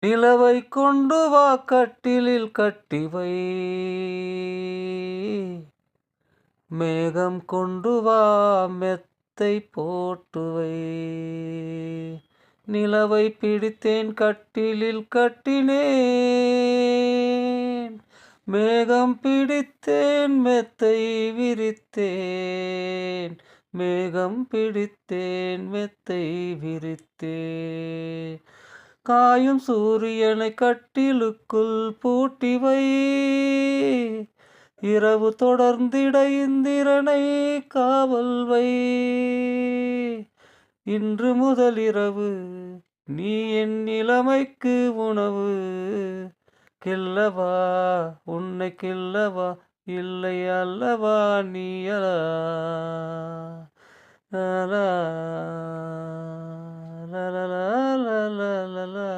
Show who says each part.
Speaker 1: நிலவை கொண்டு வா கட்டிலில் கட்டிவை, மேகம் கொண்டு வா மெத்தை போட்டுவை. நிலவை பிடித்தேன் கட்டிலில் கட்டினேன், மேகம் பிடித்தேன் மெத்தை விரித்தேன், மேகம் பிடித்தேன் மெத்தை விரித்தேன். காயும் சூரியனை கட்டிலுக்குள் பூட்டிவை, இரவு தொடர்ந்திட இந்திரனை காவல் வை. இன்று முதல் இரவு நீ என் இளமைக்கு உணவு, கில்லவா உன்னை கில்லவா, இல்லை அல்லவா நீயலா. லா லா லா லா லா லா.